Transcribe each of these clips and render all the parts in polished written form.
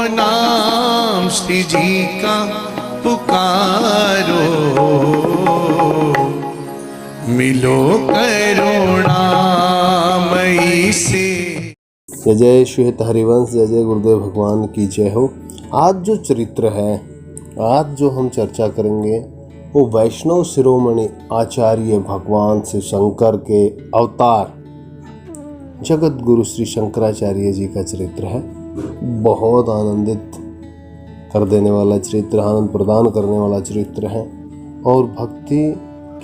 नाम श्री जी का पुकारो, मिलो करुणामयी से। जय जय श्वेत हरिवंश, जय जय गुरुदेव भगवान की जय हो। आज जो चरित्र है, आज जो हम चर्चा करेंगे वो वैष्णव शिरोमणि आचार्य भगवान श्री शंकर के अवतार जगत गुरु श्री शंकराचार्य जी का चरित्र है। बहुत आनंदित कर देने वाला चरित्र, आनंद प्रदान करने वाला चरित्र है। और भक्ति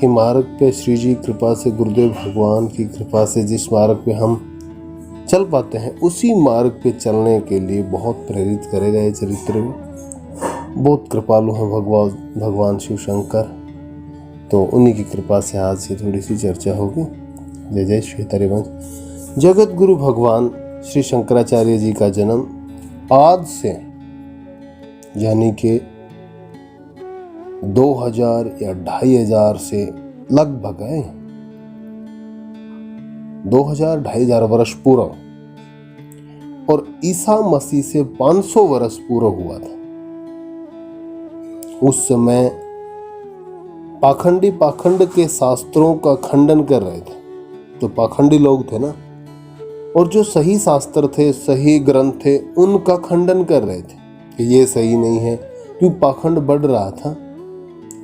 के मार्ग पे श्री जी कृपा से, गुरुदेव भगवान की कृपा से जिस मार्ग पे हम चल पाते हैं, उसी मार्ग पे चलने के लिए बहुत प्रेरित करेगा ये चरित्र में। बहुत कृपालु हैं भगवान शिव शंकर, तो उन्हीं की कृपा से आज से थोड़ी सी चर्चा होगी। जय जय श्वेत हरिवंश। जगत गुरु भगवान श्री शंकराचार्य जी का जन्म आज से यानी कि 2000 या 2500 से लगभग है 2000-2500 वर्ष पूर्व, और ईसा मसीह से 500 वर्ष पूर्व हुआ था। उस समय पाखंड के शास्त्रों का खंडन कर रहे थे। तो पाखंडी लोग थे ना, और जो सही शास्त्र थे, सही ग्रंथ थे, उनका खंडन कर रहे थे कि ये सही नहीं है, क्योंकि पाखंड बढ़ रहा था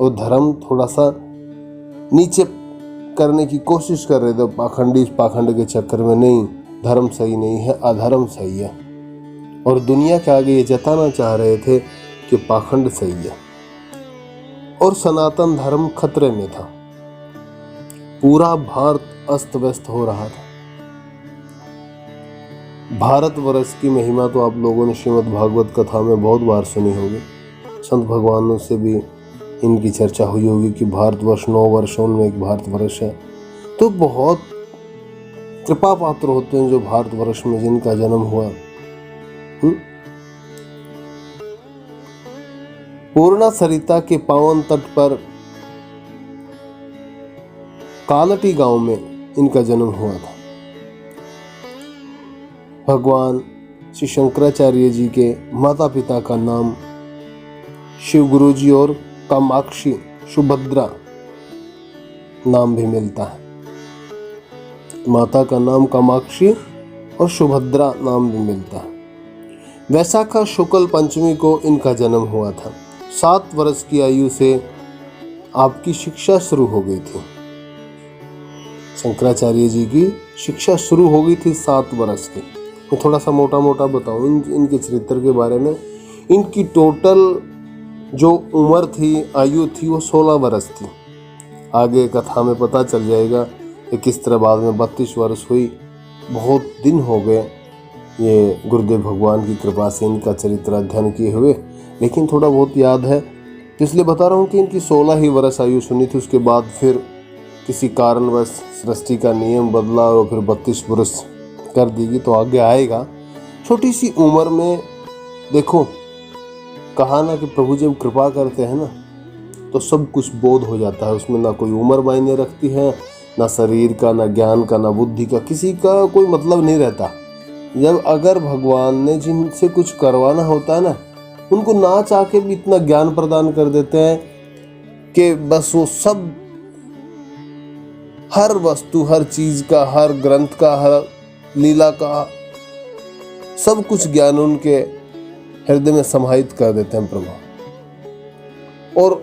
और धर्म थोड़ा सा नीचे करने की कोशिश कर रहे थे। पाखंड के चक्कर में नहीं, धर्म सही नहीं है, अधर्म सही है, और दुनिया के आगे ये जताना चाह रहे थे कि पाखंड सही है, और सनातन धर्म खतरे में था। पूरा भारत अस्त व्यस्त हो रहा था। भारतवर्ष की महिमा तो आप लोगों ने श्रीमद् भागवत कथा में बहुत बार सुनी होगी। संत भगवानों से भी इनकी चर्चा हुई होगी कि भारतवर्ष 9 वर्षों में एक भारतवर्ष है। तो बहुत कृपा पात्र होते हैं जो भारतवर्ष में जिनका जन्म हुआ। पूर्णा सरिता के पावन तट पर कालटी गांव में इनका जन्म हुआ था। भगवान श्री शंकराचार्य जी के माता पिता का नाम शिव गुरु जी और कामाक्षी सुभद्रा नाम भी मिलता है। माता का नाम कामाक्षी और सुभद्रा नाम भी मिलता है। वैशाखा शुक्ल पंचमी को इनका जन्म हुआ था। 7 वर्ष की आयु से आपकी शिक्षा शुरू हो गई थी। शंकराचार्य जी की शिक्षा शुरू हो गई थी 7 वर्ष की। मैं थोड़ा सा मोटा मोटा बताऊं इनके चरित्र के बारे में। इनकी टोटल जो उम्र थी, आयु थी, वो 16 वर्ष थी। आगे कथा में पता चल जाएगा कि किस तरह बाद में 32 वर्ष हुई। बहुत दिन हो गए ये गुरुदेव भगवान की कृपा से इनका चरित्र अध्ययन किए हुए, लेकिन थोड़ा बहुत याद है, इसलिए बता रहा हूँ कि इनकी 16 ही वर्ष आयु सुनी थी। उसके बाद फिर किसी कारणवश सृष्टि का नियम बदला और फिर 32 वर्ष कर देगी, तो आगे आएगा। छोटी सी उम्र में देखो, कहा ना कि प्रभु जब कृपा करते हैं ना तो सब कुछ बोध हो जाता है। उसमें ना कोई उम्र मायने रखती है, ना शरीर का, ना ज्ञान का, ना बुद्धि का, किसी का कोई मतलब नहीं रहता। जब अगर भगवान ने जिनसे कुछ करवाना होता है ना, उनको ना चाह के भी इतना ज्ञान प्रदान कर देते हैं कि बस वो सब, हर वस्तु, हर चीज का, हर ग्रंथ का, हर लीला का, सब कुछ ज्ञान उनके हृदय में समाहित कर देते हैं प्रभु। और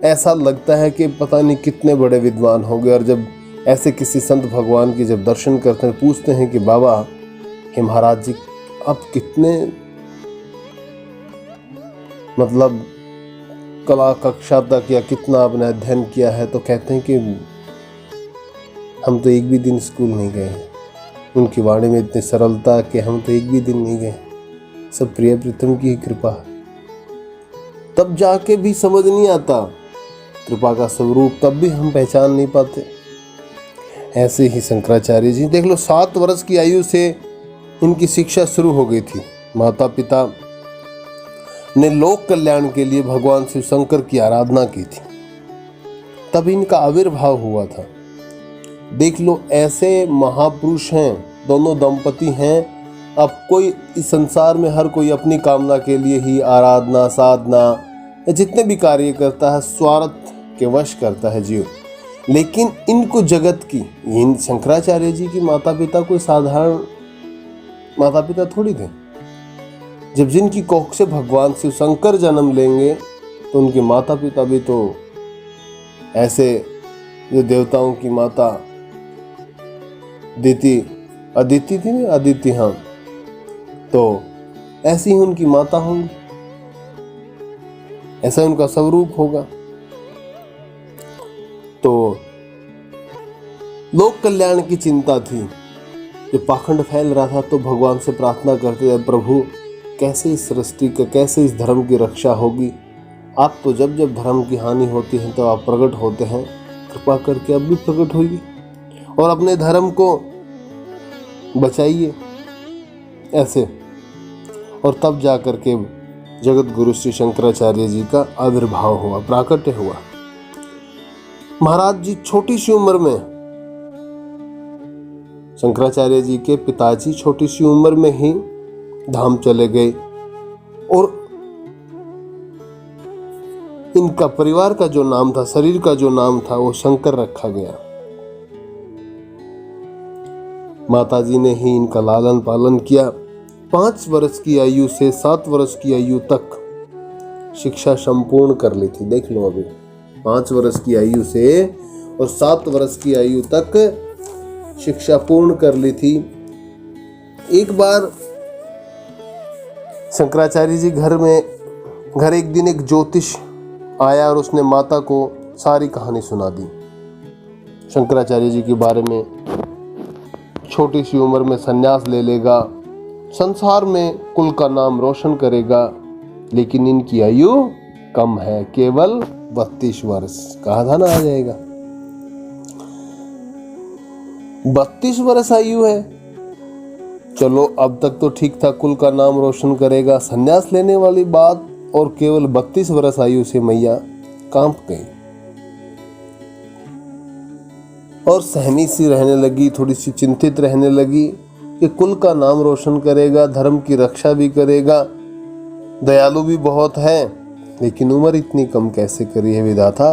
ऐसा लगता है कि पता नहीं कितने बड़े विद्वान हो गए। और जब ऐसे किसी संत भगवान की जब दर्शन करते हैं, पूछते हैं कि बाबा हे महाराज जी, आप कितने मतलब कला कक्षा तक या कितना आपने अध्ययन किया है, तो कहते हैं कि हम तो एक भी दिन स्कूल नहीं गए। उनकी वाणी में इतनी सरलता कि हम तो एक भी दिन नहीं गए, सब प्रिय प्रीतम की ही कृपा। तब जाके भी समझ नहीं आता कृपा का स्वरूप, तब भी हम पहचान नहीं पाते। ऐसे ही शंकराचार्य जी देख लो, 7 वर्ष की आयु से इनकी शिक्षा शुरू हो गई थी। माता पिता ने लोक कल्याण के लिए भगवान शिव शंकर की आराधना की थी, तब इनका आविर्भाव हुआ था। देख लो, ऐसे महापुरुष हैं, दोनों दंपति हैं अब कोई इस संसार में हर कोई अपनी कामना के लिए ही आराधना, साधना या जितने भी कार्य करता है स्वार्थ के वश करता है जीव। लेकिन इनको जगत की, इन शंकराचार्य जी की माता पिता कोई साधारण माता पिता थोड़ी थे। जब जिनकी कोख से भगवान शिव शंकर जन्म लेंगे तो उनके माता पिता भी तो ऐसे जो देवताओं की माता अदिति थी ना, अदिति, हाँ, तो ऐसी ही उनकी माता होंगी, ऐसा उनका स्वरूप होगा। तो लोक कल्याण की चिंता थी। जब पाखंड फैल रहा था तो भगवान से प्रार्थना करते थे, प्रभु कैसे इस सृष्टि का, कैसे इस धर्म की रक्षा होगी। आप तो जब जब धर्म की हानि होती है तो आप प्रकट होते हैं, कृपा करके अब भी प्रकट होइए और अपने धर्म को बचाइए ऐसे। और तब जाकर के जगत गुरु श्री शंकराचार्य जी का आविर्भाव हुआ, प्राकट्य हुआ। महाराज जी छोटी सी उम्र में, शंकराचार्य जी के पिताजी छोटी सी उम्र में ही धाम चले गए और इनका परिवार का जो नाम था, शरीर का जो नाम था, वो शंकर रखा गया। माताजी ने ही इनका लालन पालन किया। 5 वर्ष की आयु से 7 वर्ष की आयु तक शिक्षा संपूर्ण कर ली थी। देख लो, अभी 5 वर्ष की आयु से और 7 वर्ष की आयु तक शिक्षा पूर्ण कर ली थी। एक बार शंकराचार्य जी घर एक दिन एक ज्योतिष आया और उसने माता को सारी कहानी सुना दी शंकराचार्य जी के बारे में। छोटी सी उम्र में सन्यास ले लेगा, संसार में कुल का नाम रोशन करेगा, लेकिन इनकी आयु कम है, केवल 32 वर्ष। कहा था ना आ जाएगा, 32 वर्ष आयु है। चलो अब तक तो ठीक था, कुल का नाम रोशन करेगा, सन्यास लेने वाली बात, और केवल 32 वर्ष आयु से मैया कांप गई और सहमी सी रहने लगी, थोड़ी सी चिंतित रहने लगी कि कुल का नाम रोशन करेगा, धर्म की रक्षा भी करेगा, दयालु भी बहुत है, लेकिन उम्र इतनी कम कैसे करी है विधाता।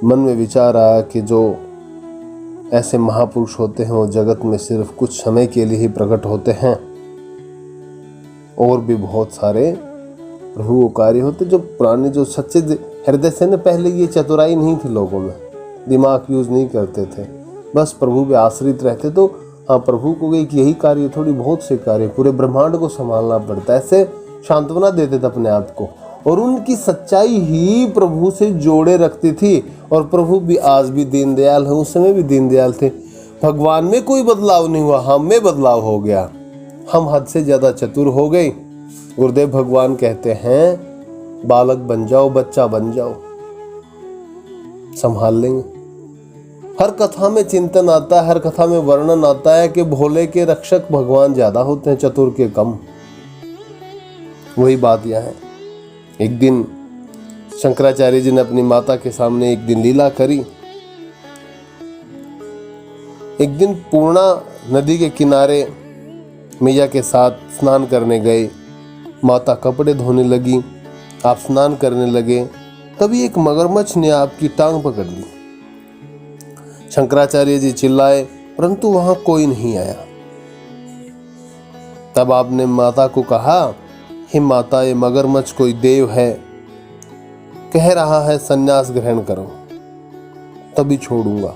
मन में विचार आया कि जो ऐसे महापुरुष होते हैं वो जगत में सिर्फ कुछ समय के लिए ही प्रकट होते हैं, और भी बहुत सारे प्रभु कार्य होते जो पुराने, जो सच्चे हृदय से न, पहले ये चतुराई नहीं थी लोगों में, दिमाग यूज नहीं करते थे, बस प्रभु पे आश्रित रहते। तो हाँ, प्रभु को एक यही कार्य थोड़ी, बहुत से कार्य, पूरे ब्रह्मांड को संभालना पड़ता है, ऐसे सांत्वना देते थे अपने आप को, और उनकी सच्चाई ही प्रभु से जोड़े रखती थी। और प्रभु भी आज भी दीनदयाल है, उस समय भी दीनदयाल थे। भगवान में कोई बदलाव नहीं हुआ, हम में बदलाव हो गया, हम हद से ज्यादा चतुर हो गए। गुरुदेव भगवान कहते हैं, बालक बन जाओ, बच्चा बन जाओ, संभाल लेंगे। हर कथा में चिंतन आता है, हर कथा में वर्णन आता है कि भोले के रक्षक भगवान ज्यादा होते हैं, चतुर के कम। वही बात यह है। एक दिन शंकराचार्य जी ने अपनी माता के सामने एक दिन लीला करी। एक दिन पूर्णा नदी के किनारे मैया के साथ स्नान करने गए। माता कपड़े धोने लगी, आप स्नान करने लगे, तभी एक मगरमच्छ ने आपकी टांग पकड़ ली। शंकराचार्य जी चिल्लाए, परंतु वहां कोई नहीं आया। तब आपने माता को कहा, हे माता, ये मगरमच्छ कोई देव है, कह रहा है सन्यास ग्रहण करो, तभी छोड़ूंगा।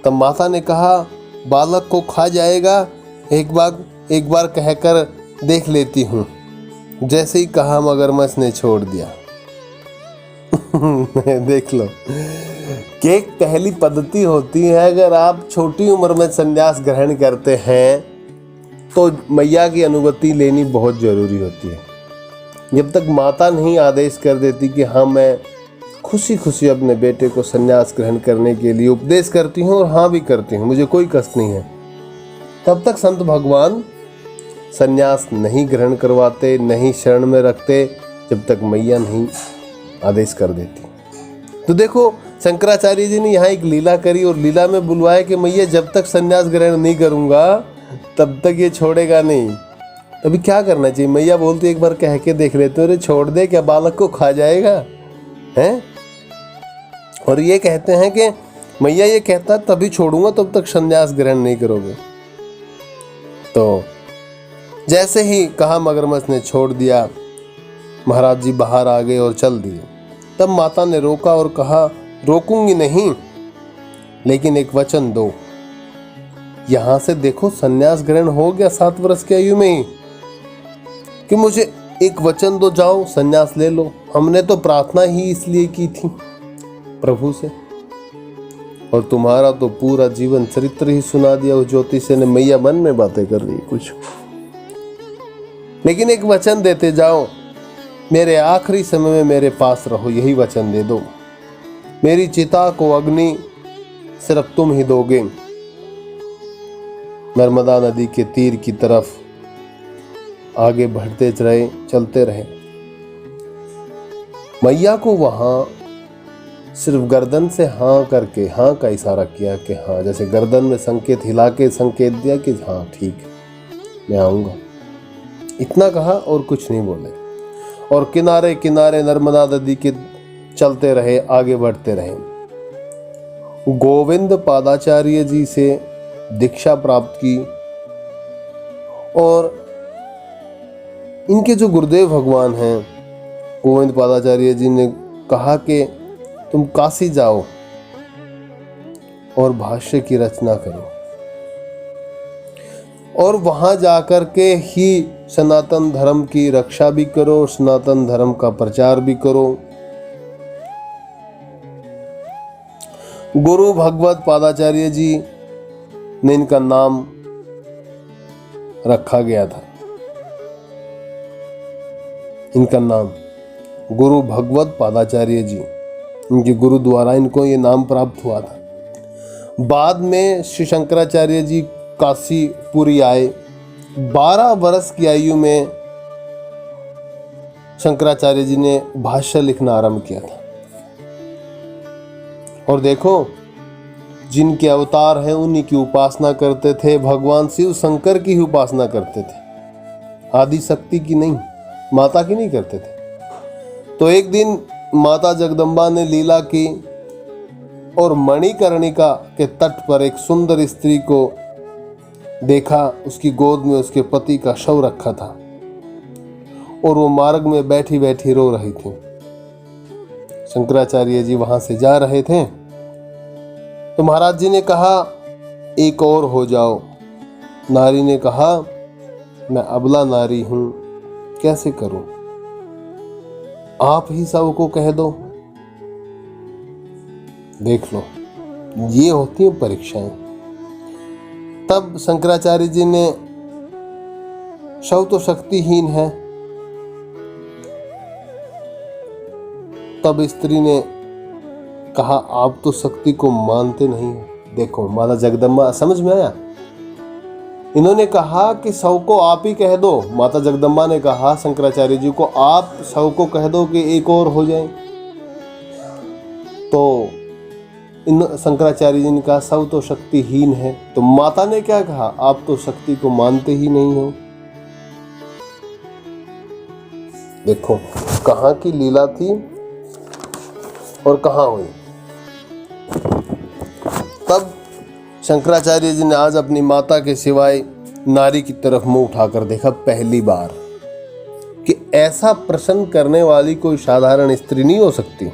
तब माता ने कहा, बालक को खा जाएगा, एक बार कहकर देख लेती हूं। जैसे ही कहा, मगरमच्छ ने छोड़ दिया। देख लो कि एक पहली पद्धति होती है, अगर आप छोटी उम्र में सन्यास ग्रहण करते हैं तो मैया की अनुमति लेनी बहुत जरूरी होती है। जब तक माता नहीं आदेश कर देती कि हाँ, मैं खुशी खुशी अपने बेटे को सन्यास ग्रहण करने के लिए उपदेश करती हूँ और हाँ भी करती हूँ, मुझे कोई कष्ट नहीं है, तब तक संत भगवान सन्यास नहीं ग्रहण करवाते, नहीं शरण में रखते, जब तक मैया नहीं आदेश कर देती। तो देखो, शंकराचार्य जी ने यहाँ एक लीला करी और लीला में बुलवाया कि मैया जब तक संन्यास ग्रहण नहीं करूँगा तब तक ये छोड़ेगा नहीं। अभी क्या करना चाहिए? मैया बोलती एक बार कह के देख लेते, अरे छोड़ दे, क्या बालक को खा जाएगा हैं? और ये कहते हैं कि मैया ये कहता तभी छोड़ूंगा, तब तक संन्यास ग्रहण नहीं करोगे। तो जैसे ही कहा मगरमच्छ ने छोड़ दिया, महाराज जी बाहर आ गए और चल दिए। तब माता ने रोका और कहा, रोकूंगी नहीं, लेकिन एक वचन दो। यहां से देखो संन्यास ग्रहण हो गया 7 वर्ष की आयु में ही, कि मुझे एक वचन दो, जाओ संन्यास ले लो। हमने तो प्रार्थना ही इसलिए की थी प्रभु से, और तुम्हारा तो पूरा जीवन चरित्र ही सुना दिया उस ज्योतिषी ने। मैया मन में बातें कर रही कुछ, लेकिन एक वचन देते जाओ, मेरे आखिरी समय में मेरे पास रहो, यही वचन दे दो। मेरी चिता को अग्नि सिर्फ तुम ही दोगे। नर्मदा नदी के तीर की तरफ आगे बढ़ते रहे, चलते रहे। मैया को वहां सिर्फ गर्दन से हाँ करके, हाँ का इशारा किया कि हाँ, जैसे गर्दन में संकेत हिला के संकेत दिया कि हाँ ठीक है, मैं आऊँगा। इतना कहा और कुछ नहीं बोले, और किनारे किनारे नर्मदा नदी के चलते रहे, आगे बढ़ते रहे। गोविंद पादाचार्य जी से दीक्षा प्राप्त की, और इनके जो गुरुदेव भगवान हैं गोविंद पादाचार्य जी ने कहा कि तुम काशी जाओ और भाष्य की रचना करो, और वहां जाकर के ही सनातन धर्म की रक्षा भी करो, सनातन धर्म का प्रचार भी करो। गुरु भगवत पादाचार्य जी ने इनका नाम रखा गया था। इनका नाम गुरु भगवत पादाचार्य जी, इनके गुरु द्वारा इनको ये नाम प्राप्त हुआ था। बाद में श्री शंकराचार्य जी काशीपुरी आए। 12 वर्ष की आयु में शंकराचार्य जी ने भाष्य लिखना आरंभ किया था। और देखो, जिनके अवतार हैं उन्हीं की उपासना करते थे। भगवान शिव शंकर की ही उपासना करते थे, आदि शक्ति की नहीं, माता की नहीं करते थे। तो एक दिन माता जगदम्बा ने लीला की और मणिकर्णिका के तट पर एक सुंदर स्त्री को देखा। उसकी गोद में उसके पति का शव रखा था, और वो मार्ग में बैठी बैठी रो रही थी। शंकराचार्य जी वहां से जा रहे थे, तो महाराज जी ने कहा, एक और हो जाओ। नारी ने कहा, मैं अबला नारी हूं, कैसे करूं? आप ही सबको कह दो। देख लो, ये होती है परीक्षाएं। तब शंकराचार्य जी ने, शव तो शक्तिहीन है। तब स्त्री ने कहा, आप तो शक्ति को मानते नहीं हो। देखो माता जगदम्बा, समझ में आया? इन्होंने कहा कि शव को आप ही कह दो। माता जगदम्बा ने कहा शंकराचार्य जी को, आप शव को कह दो कि एक और हो जाए। तो इन शंकराचार्य जी ने कहा, शव तो शक्तिहीन है। तो माता ने क्या कहा, आप तो शक्ति को मानते ही नहीं हो। देखो कहाँ की लीला थी और कहाँ हुई। तब शंकराचार्य जी ने आज अपनी माता के सिवाय नारी की तरफ मुंह उठाकर देखा पहली बार, कि ऐसा प्रश्न करने वाली कोई साधारण स्त्री नहीं हो सकती।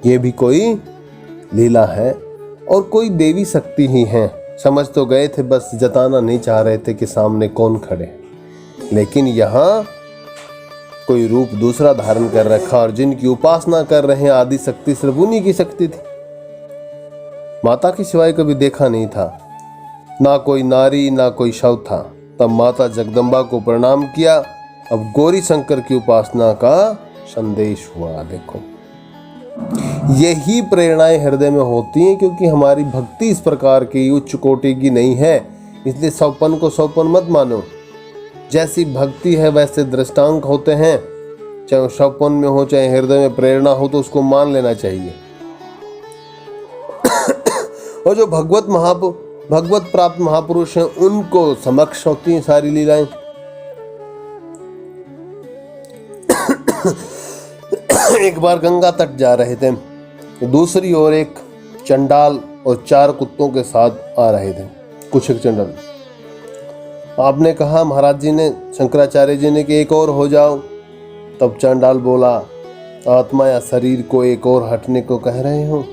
ये भी कोई लीला है और कोई देवी शक्ति ही है। समझ तो गए थे, बस जताना नहीं चाह रहे थे कि सामने कौन खड़े। लेकिन यहाँ कोई रूप दूसरा धारण कर रखा, और जिनकी उपासना कर रहे हैं आदि शक्ति सिर्फ उन्हीं की शक्ति थी। माता की सिवाय कभी देखा नहीं था, ना कोई नारी ना कोई शव था। तब माता जगदम्बा को प्रणाम किया। अब गौरी शंकर की उपासना का संदेश हुआ। देखो, यही प्रेरणाएं हृदय में होती हैं, क्योंकि हमारी भक्ति इस प्रकार की उच्च कोटि की नहीं है। इसलिए सौपन को सौपन मत मानो। जैसी भक्ति है वैसे दृष्टांक होते हैं। चाहे वो सपन में हो चाहे हृदय में प्रेरणा हो तो उसको मान लेना चाहिए। और जो भगवत प्राप्त महापुरुष हैं उनको समक्ष होती हैं सारी लीलाएं। एक बार गंगा तट जा रहे थे तो दूसरी ओर एक चंडाल और 4 कुत्तों के साथ आ रहे थे, कुछ एक चंडाल। आपने कहा महाराज जी ने, शंकराचार्य जी ने, कि एक और हो जाओ। तब चंडाल बोला, आत्मा या शरीर को एक और हटने को कह रहे हो?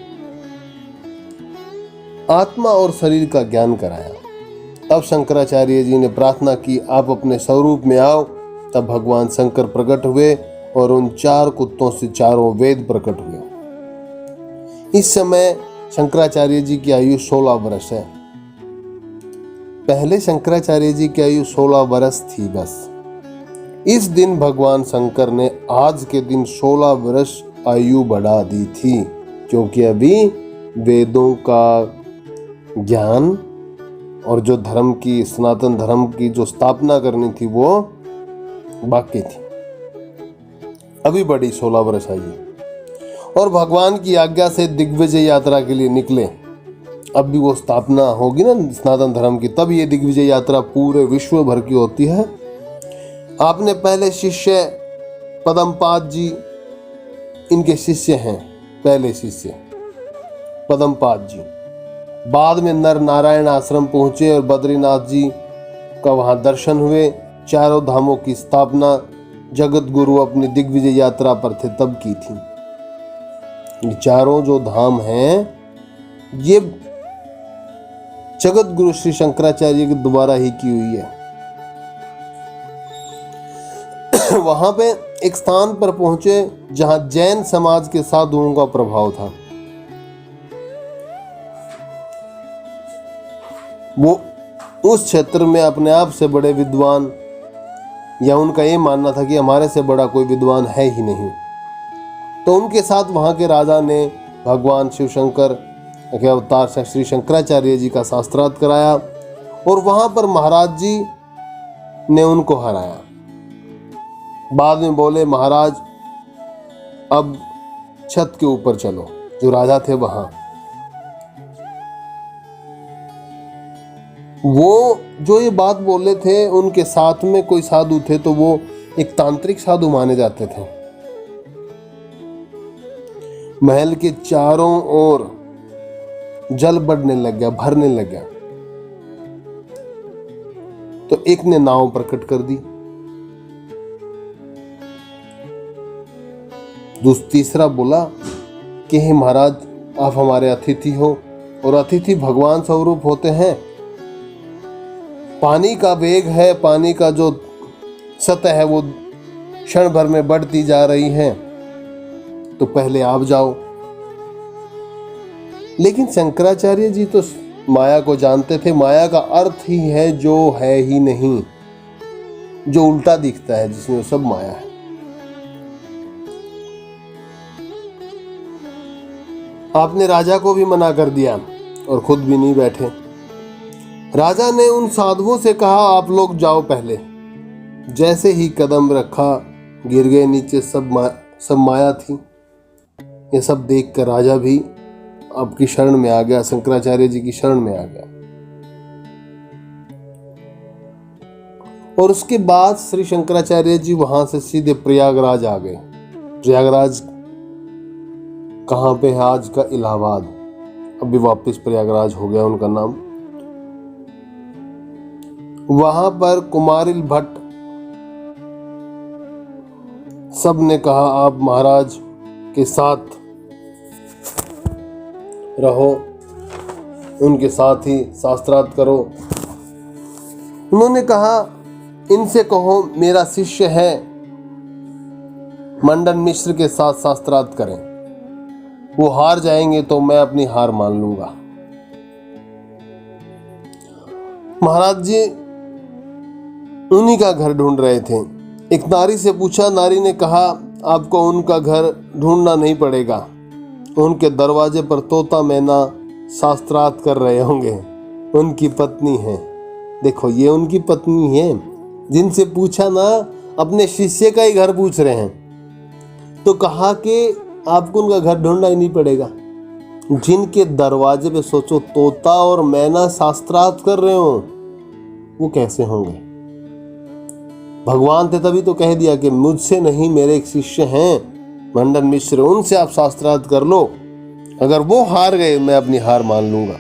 आत्मा और शरीर का ज्ञान कराया। तब शंकराचार्य जी ने प्रार्थना की, आप अपने स्वरूप में आओ। तब भगवान शंकर प्रकट हुए और उन 4 कुत्तों से चारों वेद प्रकट हुए। इस समय शंकराचार्य जी की आयु 16 वर्ष है। पहले शंकराचार्य जी की आयु 16 वर्ष थी बस। इस दिन भगवान शंकर ने आज के दिन 16 वर्ष आयु बढ़ा दी थी, क्योंकि अभी वेदों का ज्ञान और जो धर्म की, सनातन धर्म की जो स्थापना करनी थी वो बाकी थी। अभी बड़ी 16 वर्ष आयु, और भगवान की आज्ञा से दिग्विजय यात्रा के लिए निकले। अब भी वो स्थापना होगी ना सनातन धर्म की, तब ये दिग्विजय यात्रा पूरे विश्व भर की होती है। आपने पहले शिष्य पद्मपाद जी, इनके शिष्य हैं, पहले शिष्य पद्मपाद जी। बाद में नर नारायण आश्रम पहुंचे और बद्रीनाथ जी का वहां दर्शन हुए। चारों धामों की स्थापना जगत गुरु अपनी दिग्विजय यात्रा पर थे तब की थी। ये चारों जो धाम हैं ये जगत गुरु श्री शंकराचार्य के द्वारा ही की हुई है। वहां पे एक स्थान पर पहुंचे जहां जैन समाज के साधुओं का प्रभाव था। वो उस क्षेत्र में अपने आप से बड़े विद्वान, या उनका ये मानना था कि हमारे से बड़ा कोई विद्वान है ही नहीं। तो उनके साथ वहाँ के राजा ने भगवान शिव शंकर के अवतार श्री शंकराचार्य जी का शास्त्रार्थ कराया, और वहाँ पर महाराज जी ने उनको हराया। बाद में बोले, महाराज अब छत के ऊपर चलो। जो राजा थे वहाँ, वो जो ये बात बोले थे, उनके साथ में कोई साधु थे तो वो एक तांत्रिक साधु माने जाते थे। महल के चारों ओर जल बढ़ने लग गया, भरने लग गया। तो एक ने नाव प्रकट कर दी। तीसरा बोला कि हे महाराज, आप हमारे अतिथि हो, और अतिथि भगवान स्वरूप होते हैं। पानी का वेग है, पानी का जो सतह है वो क्षण भर में बढ़ती जा रही है, तो पहले आप जाओ। लेकिन शंकराचार्य जी तो माया को जानते थे। माया का अर्थ ही है जो है ही नहीं, जो उल्टा दिखता है, जिसमें वो सब माया है। आपने राजा को भी मना कर दिया और खुद भी नहीं बैठे। राजा ने उन साधुओं से कहा, आप लोग जाओ पहले। जैसे ही कदम रखा गिर गए नीचे। सब माया थी। ये सब देखकर राजा भी आपकी शरण में आ गया, शंकराचार्य जी की शरण में आ गया। और उसके बाद श्री शंकराचार्य जी वहां से सीधे प्रयागराज आ गए। प्रयागराज कहाँ पे है? आज का इलाहाबाद। अभी वापस प्रयागराज हो गया उनका नाम। वहां पर कुमारिल भट्ट सब ने कहा, आप महाराज के साथ रहो, उनके साथ ही शास्त्रार्थ करो। उन्होंने कहा, इनसे कहो मेरा शिष्य है, मंडन मिश्र के साथ शास्त्रार्थ करें। वो हार जाएंगे तो मैं अपनी हार मान लूंगा। महाराज जी उन्हीं का घर ढूंढ रहे थे। एक नारी से पूछा। नारी ने कहा, आपको उनका घर ढूंढना नहीं पड़ेगा, उनके दरवाजे पर तोता मैना शास्त्रार्थ कर रहे होंगे, उनकी पत्नी है। देखो, ये उनकी पत्नी है। जिनसे पूछा ना, अपने शिष्य का ही घर पूछ रहे हैं। तो कहा कि आपको उनका घर ढूंढना ही नहीं पड़ेगा। जिनके दरवाजे पे सोचो तोता और मैना शास्त्रार्थ कर रहे हो, वो कैसे होंगे? भगवान थे तभी तो कह दिया कि मुझसे नहीं, मेरे एक शिष्य हैं मंडन मिश्र, उनसे आप शास्त्रार्थ कर लो। अगर वो हार गए मैं अपनी हार मान लूंगा।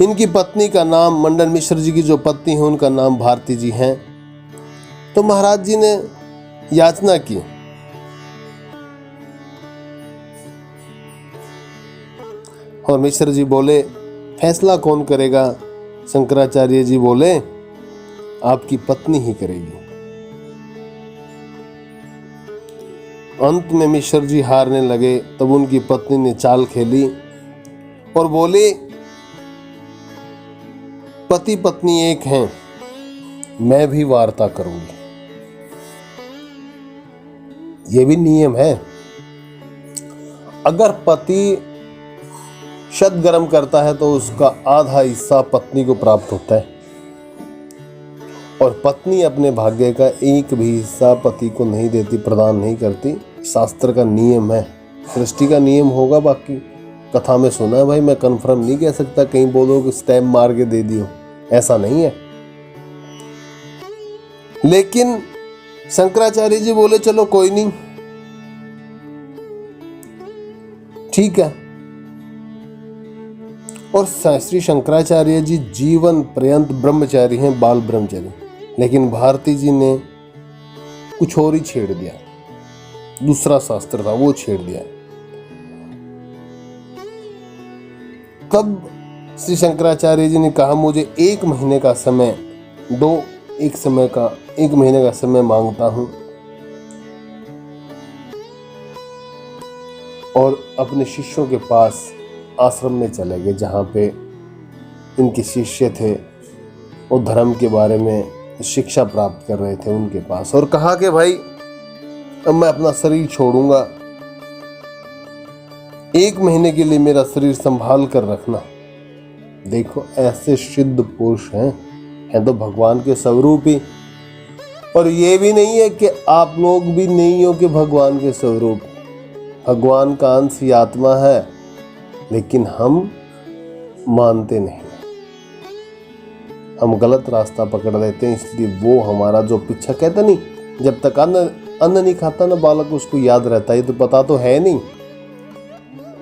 इनकी पत्नी का नाम, मंडन मिश्र जी की जो पत्नी है उनका नाम भारती जी हैं। तो महाराज जी ने याचना की, और मिश्र जी बोले फैसला कौन करेगा? शंकराचार्य जी बोले आपकी पत्नी ही करेगी। अंत में मिश्र जी हारने लगे। तब उनकी पत्नी ने चाल खेली और बोली पति पत्नी एक हैं, मैं भी वार्ता करूंगी। ये भी नियम है, अगर पति शत गर्म करता है तो उसका आधा हिस्सा पत्नी को प्राप्त होता है, और पत्नी अपने भाग्य का एक भी हिस्सा पति को नहीं देती, प्रदान नहीं करती। शास्त्र का नियम है, सृष्टि का नियम होगा, बाकी कथा में सुना है भाई, मैं कंफर्म नहीं कह सकता, कहीं बोलो कि स्टैम्प मार के दे दियो, ऐसा नहीं है। लेकिन शंकराचार्य जी बोले चलो कोई नहीं, ठीक है। और श्री शंकराचार्य जी जीवन पर्यंत ब्रह्मचारी हैं, बाल ब्रह्मचारी। लेकिन भारती जी ने कुछ और ही छेड़ दिया, दूसरा शास्त्र था वो छेड़ दिया। तब श्री शंकराचार्य जी ने कहा मुझे 1 महीने का समय दो, 1 महीने का समय मांगता हूं, और अपने शिष्यों के पास आश्रम में चले गए जहाँ पे इनके शिष्य थे, वो धर्म के बारे में शिक्षा प्राप्त कर रहे थे उनके पास, और कहा कि भाई अब मैं अपना शरीर छोड़ूंगा, 1 महीने के लिए मेरा शरीर संभाल कर रखना। देखो ऐसे सिद्ध पुरुष हैं तो भगवान के स्वरूप ही। और ये भी नहीं है कि आप लोग भी नहीं हो कि भगवान के स्वरूप, भगवान का अंश ही आत्मा है, लेकिन हम मानते नहीं, हम गलत रास्ता पकड़ लेते हैं। इसलिए वो हमारा जो पीछा, कहता नहीं, जब तक अन्न नहीं खाता ना बालक उसको याद रहता है। ये तो पता तो है नहीं,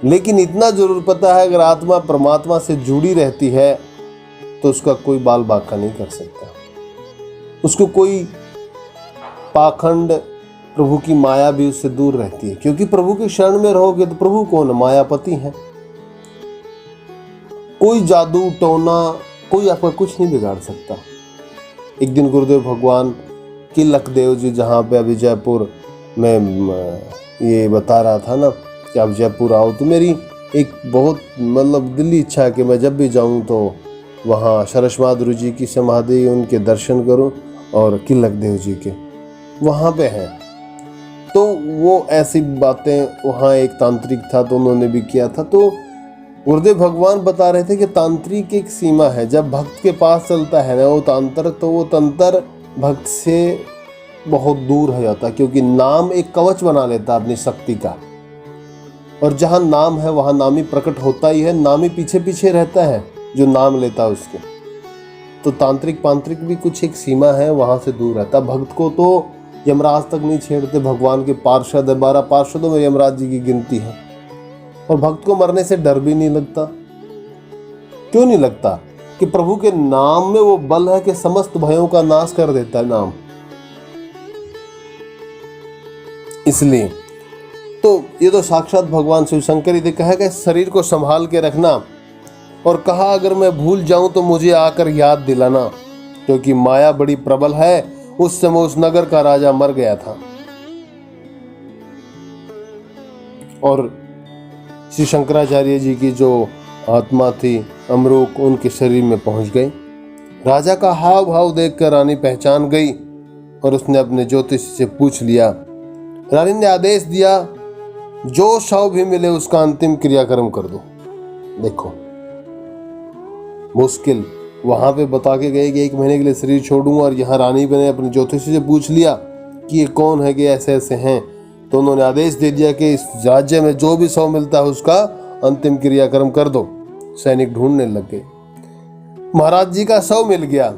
लेकिन इतना जरूर पता है अगर आत्मा परमात्मा से जुड़ी रहती है तो उसका कोई बाल बाका नहीं कर सकता, उसको कोई पाखंड, प्रभु की माया भी उससे दूर रहती है। क्योंकि प्रभु के शरण में रहोगे तो प्रभु कौन है? मायापति है। कोई जादू टोना कोई आपका कुछ नहीं बिगाड़ सकता। एक दिन गुरुदेव भगवान की लखदेव जी, जहाँ पे अभी जयपुर में ये बता रहा था ना कि आप जयपुर आओ, तो मेरी एक बहुत मतलब दिली इच्छा है कि मैं जब भी जाऊं तो वहाँ शरश्माधुर जी की समाधि, उनके दर्शन करूं, और किलकदेव जी के वहाँ पे हैं। तो वो ऐसी बातें, वहाँ एक तांत्रिक था तो उन्होंने भी किया था। तो गुरुदेव भगवान बता रहे थे कि तांत्रिक की एक सीमा है, जब भक्त के पास चलता है ना वो तांत्र, तो वो तंत्र भक्त से बहुत दूर हो जाता, क्योंकि नाम एक कवच बना लेता अपनी शक्ति का, और जहाँ नाम है वहाँ नामी प्रकट होता ही है, नामी पीछे पीछे रहता है जो नाम लेता है उसके। तो तांत्रिक पांत्रिक भी कुछ एक सीमा है, वहाँ से दूर रहता। भक्त को तो यमराज तक नहीं छेड़ते, भगवान के पार्षद 12 पार्षदों में यमराज जी की गिनती है, और भक्त को मरने से डर भी नहीं लगता। क्यों नहीं लगता? कि प्रभु के नाम में वो बल है कि समस्त भयों का नाश कर देता है नाम। इसलिए तो ये तो साक्षात भगवान शिव शंकर ही कहा कि शरीर को संभाल के रखना, और कहा अगर मैं भूल जाऊं तो मुझे आकर याद दिलाना, क्योंकि माया बड़ी प्रबल है। उस समय उस नगर का राजा मर गया था, और श्री शंकराचार्य जी की जो आत्मा थी अमरूक, उनके शरीर में पहुंच गई। राजा का हाव भाव देखकर रानी पहचान गई, और उसने अपने ज्योतिष से पूछ लिया। रानी ने आदेश दिया जो शव भी मिले उसका अंतिम क्रियाक्रम कर दो। देखो मुश्किल, वहां पे बता के गए कि 1 महीने के लिए शरीर छोड़ूंगा, और यहाँ रानी बने अपने ज्योतिषी से पूछ लिया कि ये कौन है कि ऐसे ऐसे हैं। तो उन्होंने आदेश दे दिया कि इस राज्य में जो भी शव मिलता है उसका अंतिम क्रियाक्रम कर दो। सैनिक ढूंढने लग गए, महाराज जी का शव मिल गया।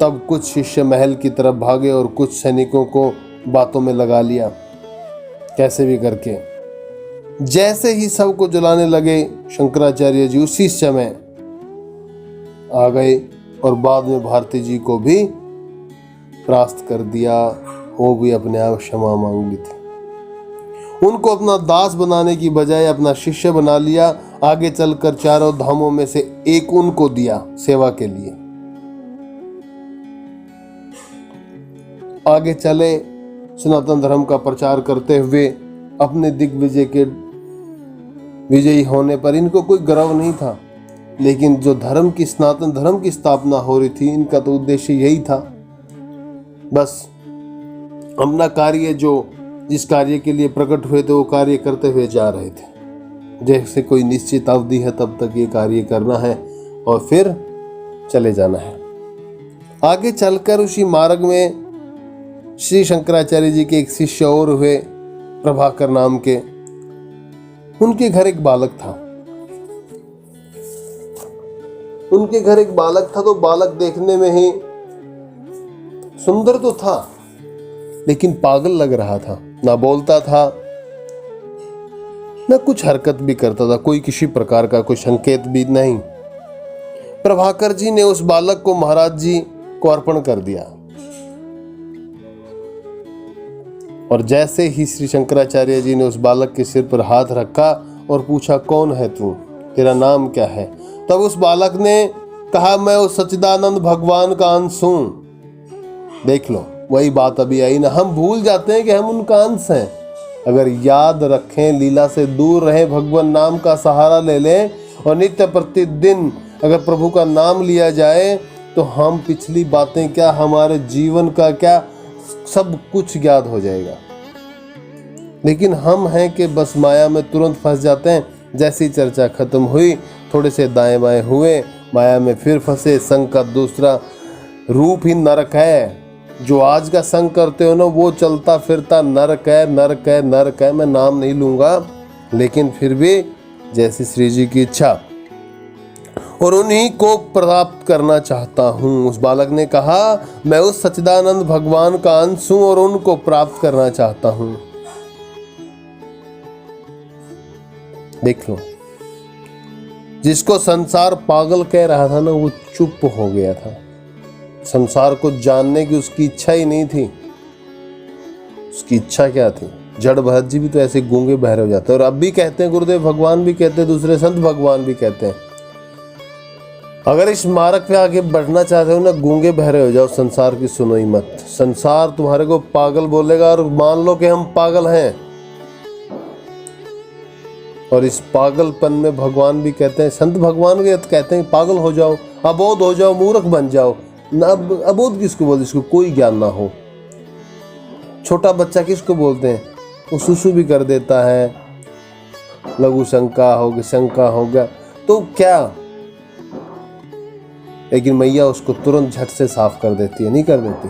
तब कुछ शिष्य महल की तरफ भागे और कुछ सैनिकों को बातों में लगा लिया कैसे भी करके। जैसे ही शव को जलाने लगे, शंकराचार्य जी उसी समय आ गए और बाद में भारती जी को भी परास्त कर दिया। वो भी अपने आप क्षमा मांग ली थी। उनको अपना दास बनाने की बजाय अपना शिष्य बना लिया। आगे चलकर चारों धामों में से एक उनको दिया सेवा के लिए। आगे चले, सनातन धर्म का प्रचार करते हुए अपने दिग्विजय के विजयी होने पर इनको कोई गर्व नहीं था, लेकिन जो धर्म की सनातन धर्म की स्थापना हो रही थी, इनका तो उद्देश्य यही था। बस अपना कार्य जो जिस कार्य के लिए प्रकट हुए थे वो कार्य करते हुए जा रहे थे। जैसे कोई निश्चित अवधि है तब तक ये कार्य करना है और फिर चले जाना है। आगे चलकर उसी मार्ग में श्री शंकराचार्य जी के एक शिष्य और हुए, प्रभाकर नाम के। उनके घर एक बालक था। तो बालक देखने में ही सुंदर तो था, लेकिन पागल लग रहा था। ना बोलता था, ना कुछ हरकत भी करता था, कोई किसी प्रकार का कोई संकेत भी नहीं। प्रभाकर जी ने उस बालक को महाराज जी को अर्पण कर दिया। और जैसे ही श्री शंकराचार्य जी ने उस बालक के सिर पर हाथ रखा और पूछा, कौन है तू, तेरा नाम क्या है? तब उस बालक ने कहा, मैं उस सच्चिदानंद भगवान का अंश हूं। देख लो, वही बात अभी आई ना, हम भूल जाते हैं कि हम उनका अंश हैं। अगर याद रखें, लीला से दूर रहें, भगवान नाम का सहारा ले लें और नित्य प्रतिदिन अगर प्रभु का नाम लिया जाए तो हम पिछली बातें क्या, हमारे जीवन का क्या, सब कुछ याद हो जाएगा। लेकिन हम हैं कि बस माया में तुरंत फंस जाते हैं। जैसी चर्चा खत्म हुई, थोड़े से दाएं बाएं हुए, माया में फिर फंसे। संग का दूसरा रूप ही नरक है। जो आज का संग करते हो ना, वो चलता फिरता नरक है, नरक है, नरक है। मैं नाम नहीं लूंगा, लेकिन फिर भी जैसी श्री जी की इच्छा, और उन्हीं को प्राप्त करना चाहता हूँ। उस बालक ने कहा, मैं उस सच्चिदानंद भगवान का अंश हूँ और उनको प्राप्त करना चाहता हूँ। देख लो, जिसको संसार पागल कह रहा था ना, वो चुप हो गया था। संसार को जानने की उसकी इच्छा ही नहीं थी। उसकी इच्छा क्या थी? जड़ भरत जी भी तो ऐसे गूंगे बहरे हो जाते हैं, और अब भी कहते हैं, गुरुदेव भगवान भी कहते हैं, दूसरे संत भगवान भी कहते हैं, अगर इस मार्ग पे आगे बढ़ना चाहते हो ना, गूंगे बहरे हो जाओ, संसार की सुनो ही मत। संसार तुम्हारे को पागल बोलेगा और मान लो कि हम पागल हैं। और इस पागलपन में भगवान भी कहते हैं, संत भगवान भी कहते हैं, पागल हो जाओ, अबोध हो जाओ, मूर्ख बन जाओ। अबोध किसको बोलते? जिसको कोई ज्ञान ना हो। छोटा बच्चा किसको बोलते हैं? वो सुसु भी कर देता है, लघु शंका हो गया तो क्या, लेकिन मैया उसको तुरंत झट से साफ कर देती है, नहीं कर देती।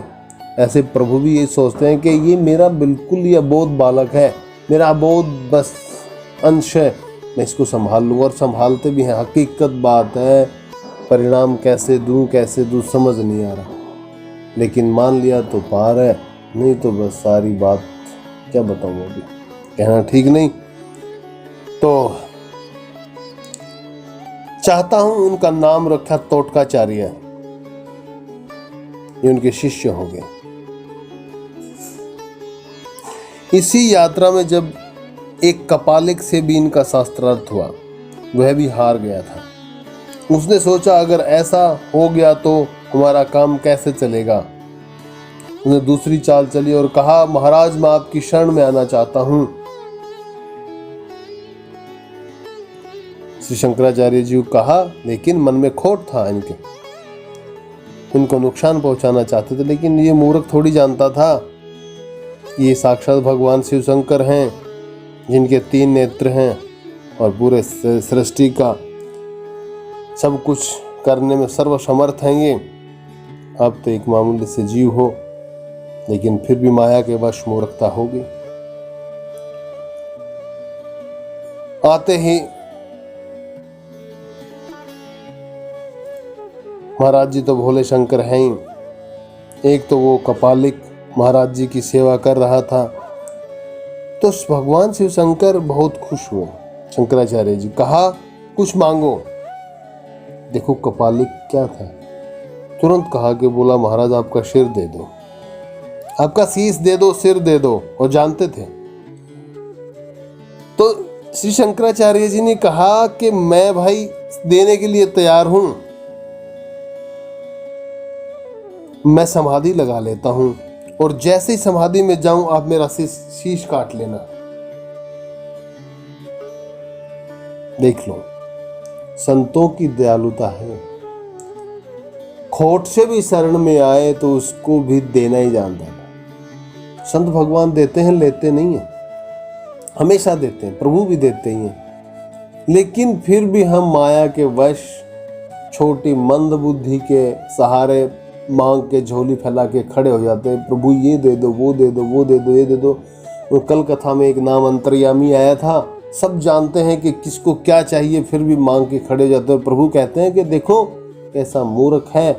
ऐसे प्रभु भी ये सोचते हैं कि ये मेरा बिल्कुल ही अबोध बालक है, मेरा अबोध बस अंश है, मैं इसको संभाल लूँ। और संभालते भी हैं। हकीकत बात है, परिणाम कैसे दूँ समझ नहीं आ रहा, लेकिन मान लिया तो पार है, नहीं तो बस सारी बात क्या बताऊँ, अभी कहना ठीक नहीं। तो चाहता हूं उनका नाम रखा तोटकाचार्य, ये उनके शिष्य हो गए। इसी यात्रा में जब एक कपालिक से भी इनका शास्त्रार्थ हुआ, वह भी हार गया था। उसने सोचा, अगर ऐसा हो गया तो हमारा काम कैसे चलेगा। उसने दूसरी चाल चली और कहा, महाराज मैं आपकी शरण में आना चाहता हूं। श्री शंकराचार्य जी को कहा, लेकिन मन में खोट था इनको नुकसान पहुंचाना चाहते थे। लेकिन ये मूर्ख थोड़ी जानता था ये साक्षात भगवान शिव शंकर हैं, जिनके 3 नेत्र हैं और पूरे सृष्टि का सब कुछ करने में सर्वसमर्थ हैं। ये आप तो एक मामूली से जीव हो, लेकिन फिर भी माया के वश मूर्खता होगी। आते ही महाराज जी तो भोले शंकर हैं ही। एक तो वो कपालिक महाराज जी की सेवा कर रहा था, तो भगवान शिव शंकर बहुत खुश हुए। शंकराचार्य जी कहा कुछ मांगो। देखो कपालिक क्या था, तुरंत कहा कि बोला महाराज आपका सिर दे दो, आपका शीश दे दो, सिर दे दो। और जानते थे। तो श्री शंकराचार्य जी ने कहा कि मैं भाई देने के लिए तैयार हूं, मैं समाधि लगा लेता हूं, और जैसे ही समाधि में जाऊं आप मेरा शीश काट लेना। देख लो संतों की दयालुता है। खोट से भी शरण में आए तो उसको भी देना ही जानता है। संत भगवान देते हैं, लेते नहीं है, हमेशा देते हैं, प्रभु भी देते ही हैं। लेकिन फिर भी हम माया के वश छोटी मंद बुद्धि के सहारे मांग के झोली फैला के खड़े हो जाते हैं। प्रभु ये दे दो, वो दे दो, वो दे दो, ये दे दो। वो कल कथा में एक नाम अंतर्यामी आया था। सब जानते हैं कि किसको क्या चाहिए, फिर भी मांग के खड़े हो जाते हैं। प्रभु कहते हैं कि देखो कैसा मूर्ख है,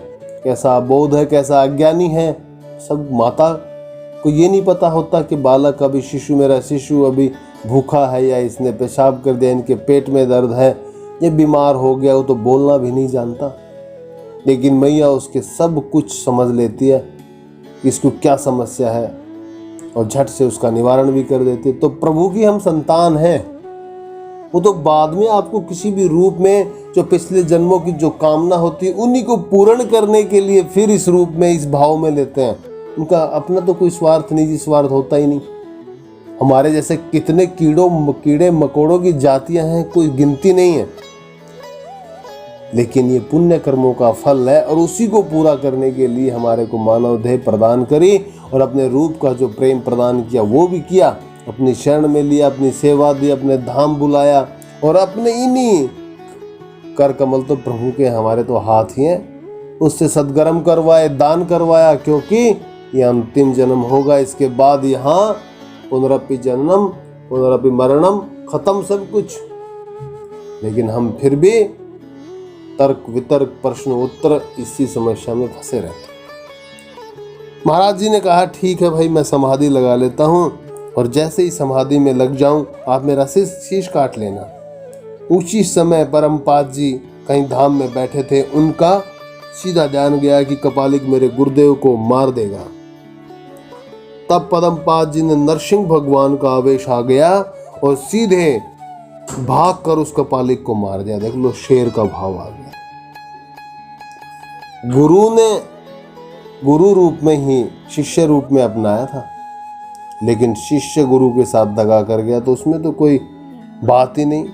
कैसा अबोध है, कैसा अज्ञानी है। सब माता को ये नहीं पता होता कि बालक अभी शिशु, मेरा शिशु अभी भूखा है, या इसने पेशाब कर दिया, इनके पेट में दर्द है, ये बीमार हो गया, वो तो बोलना भी नहीं जानता। लेकिन मैया उसके सब कुछ समझ लेती है कि इसको क्या समस्या है, और झट से उसका निवारण भी कर देती है। तो प्रभु की हम संतान हैं। वो तो बाद में आपको किसी भी रूप में जो पिछले जन्मों की जो कामना होती है उन्हीं को पूर्ण करने के लिए फिर इस रूप में, इस भाव में लेते हैं। उनका अपना तो कोई स्वार्थ निजी स्वार्थ होता ही नहीं। हमारे जैसे कितने कीड़े मकोड़ों की जातियां हैं, कोई गिनती नहीं है। लेकिन ये पुण्य कर्मों का फल है, और उसी को पूरा करने के लिए हमारे को मानव देह प्रदान करी, और अपने रूप का जो प्रेम प्रदान किया वो भी किया, अपनी शरण में लिया, अपनी सेवा दी, अपने धाम बुलाया, और अपने इन्हीं कर कमल तो प्रभु के हमारे तो हाथ ही हैं, उससे सदगर्म करवाए, दान करवाया। क्योंकि ये अंतिम जन्म होगा, इसके बाद यहाँ पुनरपि जन्म पुनरपि मरणम, खत्म सब कुछ। लेकिन हम फिर भी तर्क वितर्क प्रश्न उत्तर इसी समस्या में फंसे रहते। महाराज जी ने कहा ठीक है भाई, मैं समाधि लगा लेता हूँ, और जैसे ही समाधि में लग जाऊं आप मेरा शीश काट लेना। उसी समय परमपाद जी कहीं धाम में बैठे थे, उनका सीधा ध्यान गया कि कपालिक मेरे गुरुदेव को मार देगा। तब परमपाद जी ने नरसिंह भगवान का आवेश आ गया और सीधे भाग कर उस कपालिक को मार दिया। देख लो शेर का भाव आ गया। गुरु ने गुरु रूप में ही शिष्य रूप में अपनाया था, लेकिन शिष्य गुरु के साथ दगा कर गया तो उसमें तो कोई बात ही नहीं।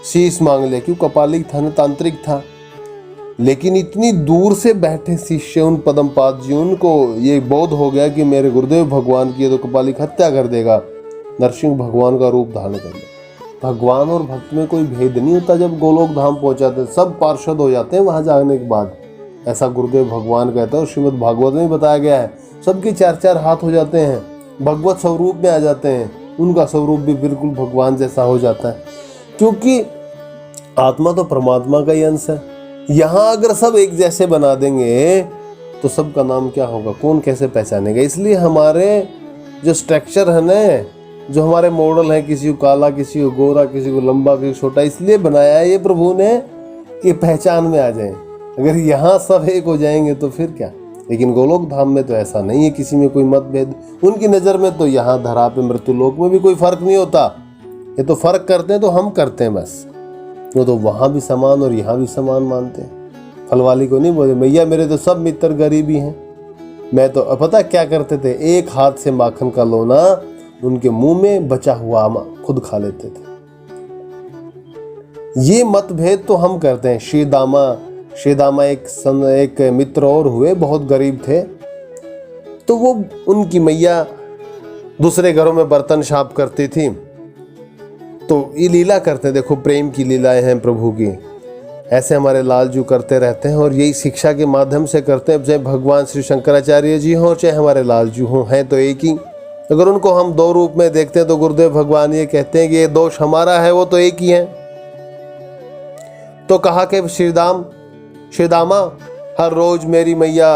शीश मांग लिया, क्यों कपालिक था ना, तांत्रिक था। लेकिन इतनी दूर से बैठे शिष्य उन पद्मपाद जी, उनको ये बोध हो गया कि मेरे गुरुदेव भगवान की तो कपालिक हत्या कर देगा, नरसिंह भगवान का रूप धारण कर लिया। भगवान और भक्त में कोई भेद नहीं होता। जब गोलोक धाम पहुंचाते सब पार्षद हो जाते हैं वहां जाने के बाद, ऐसा गुरुदेव भगवान कहता है और श्रीमद् भागवत में बताया गया है। सबके 4-4 हाथ हो जाते हैं, भगवत स्वरूप में आ जाते हैं, उनका स्वरूप भी बिल्कुल भगवान जैसा हो जाता है, क्योंकि आत्मा तो परमात्मा का ही अंश है। यहाँ अगर सब एक जैसे बना देंगे तो सबका नाम क्या होगा, कौन कैसे पहचानेगा। इसलिए हमारे जो स्ट्रक्चर है ना, जो हमारे मॉडल है, किसी को काला, किसी को गोरा, किसी को लंबा, किसी को छोटा, इसलिए बनाया है ये प्रभु ने कि पहचान में आ जाए। अगर यहाँ सब एक हो जाएंगे तो फिर क्या। लेकिन गोलोक धाम में तो ऐसा नहीं है, किसी में कोई मतभेद। उनकी नज़र में तो यहाँ धरा पे मृत्युलोक में भी कोई फर्क नहीं होता। ये तो फर्क करते हैं तो हम करते हैं बस। वो तो वहाँ भी समान और यहाँ भी समान मानते हैं। फलवाली को नहीं बोले भैया मेरे तो सब मित्र गरीबी हैं। मैं तो पता क्या करते थे, एक हाथ से माखन का लोना उनके मुंह में बचा हुआ खुद खा लेते थे। ये मतभेद तो हम करते हैं। श्रीदामा एक मित्र और हुए, बहुत गरीब थे, तो वो उनकी मैया दूसरे घरों में बर्तन साफ करती थी, तो ये लीला करते, देखो प्रेम की लीलाएं हैं प्रभु की। ऐसे हमारे लालजू करते रहते हैं और यही शिक्षा के माध्यम से करते हैं। चाहे भगवान श्री शंकराचार्य जी हों चाहे हमारे लालजू हों, हैं तो एक ही। अगर उनको हम दो रूप में देखते हैं तो गुरुदेव भगवान ये कहते हैं कि ये दोष हमारा है, वो तो एक ही है। तो कहा कि श्रीदामा हर रोज मेरी मैया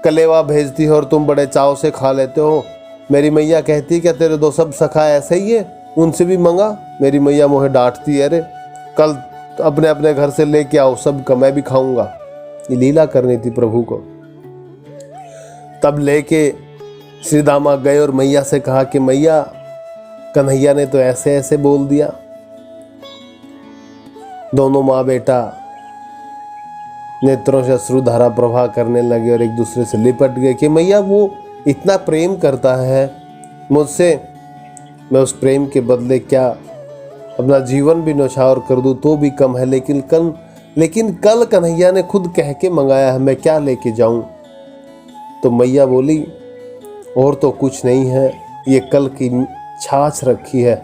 कलेवा भेजती है और तुम बड़े चाव से खा लेते हो। मेरी मैया कहती है क्या तेरे दो सब सखा ऐसे ही है, उनसे भी मंगा। मेरी मैया मुझे डांटती है, अरे कल अपने अपने घर से लेके आओ सबका, मैं भी खाऊंगा। ये लीला करनी थी प्रभु को। तब लेके श्री दामा गए और मैया से कहा कि मैया कन्हैया ने तो ऐसे ऐसे बोल दिया। दोनों माँ बेटा नेत्रों से अश्रुधारा प्रवाह करने लगे और एक दूसरे से लिपट गए कि मैया वो इतना प्रेम करता है मुझसे, मैं उस प्रेम के बदले क्या अपना जीवन भी न्यौछावर कर दूं तो भी कम है। लेकिन कल कन्हैया ने खुद कह के मंगाया है, मैं क्या लेके जाऊं। तो मैया बोली और तो कुछ नहीं है, ये कल की छाछ रखी है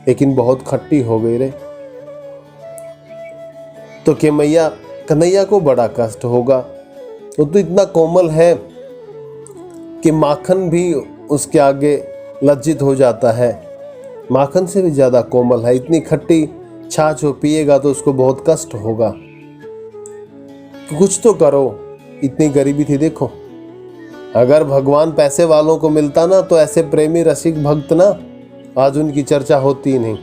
लेकिन बहुत खट्टी हो गई रे। तो कि मैया कन्हैया को बड़ा कष्ट होगा, वो तो इतना कोमल है कि माखन भी उसके आगे लज्जित हो जाता है, माखन से भी ज़्यादा कोमल है। इतनी खट्टी छाछ वो पिएगा तो उसको बहुत कष्ट होगा। कुछ तो करो, इतनी गरीबी थी देखो। अगर भगवान पैसे वालों को मिलता ना तो ऐसे प्रेमी रसिक भक्त ना आज उनकी चर्चा होती ही नहीं।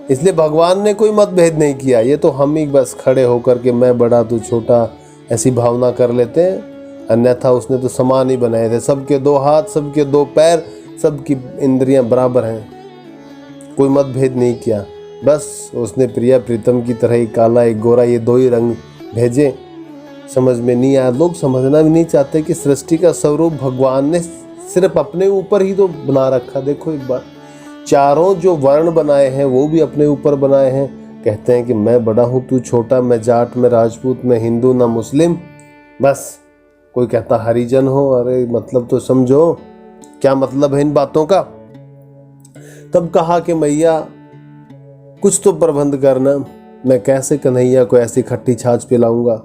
इसलिए भगवान ने कोई मतभेद नहीं किया, ये तो हम ही बस खड़े होकर के मैं बड़ा तू छोटा ऐसी भावना कर लेते हैं। अन्यथा उसने तो समान ही बनाए थे, सबके दो हाथ सबके दो पैर सबकी इंद्रियां बराबर हैं, कोई मतभेद नहीं किया। बस उसने प्रिया प्रीतम की तरह एक काला एक गोरा ये दो ही रंग भेजे। समझ में नहीं आया, लोग समझना भी नहीं चाहते कि सृष्टि का स्वरूप भगवान ने सिर्फ अपने ऊपर ही तो बना रखा। देखो एक बार चारों जो वर्ण बनाए हैं वो भी अपने ऊपर बनाए हैं। कहते हैं कि मैं बड़ा हूँ तू छोटा, मैं जाट मैं राजपूत मैं हिंदू ना मुस्लिम। बस कोई कहता हरिजन हो, अरे मतलब तो समझो क्या मतलब है इन बातों का। तब कहा कि मैया कुछ तो प्रबंध करना, मैं कैसे कन्हैया को ऐसी खट्टी छाछ पिलाऊंगा।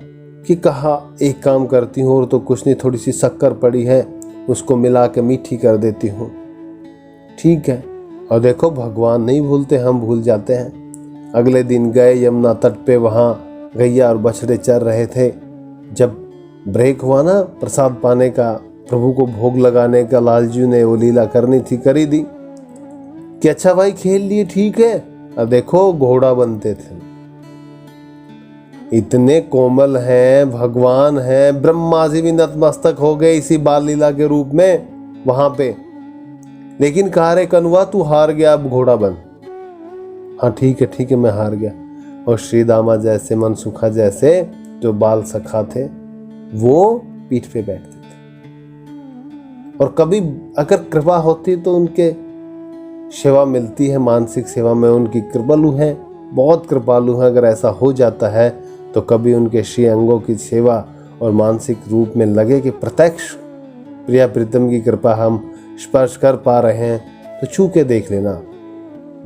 कि कहा एक काम करती हूँ और तो कुछ नहीं, थोड़ी सी शक्कर पड़ी है उसको मिला के मीठी कर देती हूँ। ठीक है। और देखो भगवान नहीं भूलते, हम भूल जाते हैं। अगले दिन गए यमुना तट पे, वहाँ गैया और बछड़े चर रहे थे। जब ब्रेक हुआ ना प्रसाद पाने का, प्रभु को भोग लगाने का, लालजू ने वो लीला करनी थी करी दी कि अच्छा भाई खेल लिए ठीक है। अब देखो घोड़ा बनते थे, इतने कोमल हैं भगवान हैं, ब्रह्मा जी भी नतमस्तक हो गए इसी बाल लीला के रूप में वहां पे। लेकिन कहा रे कनुआ तू हार गया, अब घोड़ा बन। हाँ ठीक है मैं हार गया। और श्री दामा जैसे मनसुखा जैसे जो बाल सखा थे वो पीठ पे बैठते थे और कभी अगर कृपा होती तो उनके सेवा मिलती है, मानसिक सेवा में उनकी कृपालु है, बहुत कृपालु है। अगर ऐसा हो जाता है तो कभी उनके श्री अंगों की सेवा और मानसिक रूप में लगे कि प्रत्यक्ष प्रिया प्रीतम की कृपा हम स्पर्श कर पा रहे हैं तो छू के देख लेना।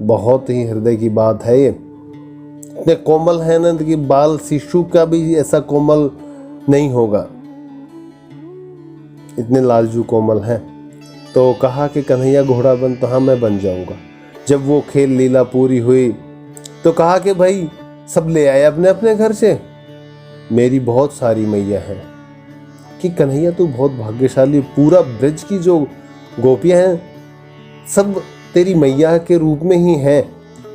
बहुत ही हृदय की बात है ये। इतने कोमल है ना कि बाल शिशु का भी ऐसा कोमल नहीं होगा, इतने लालजू कोमल हैं। तो कहा कि कन्हैया घोड़ा बन, तो हाँ मैं बन जाऊंगा। जब वो खेल लीला पूरी हुई तो कहा कि भाई सब ले आए अपने अपने घर से, मेरी बहुत सारी मैया हैं। कि कन्हैया तू बहुत भाग्यशाली, पूरा ब्रज की जो गोपियां हैं सब तेरी मैया के रूप में ही हैं।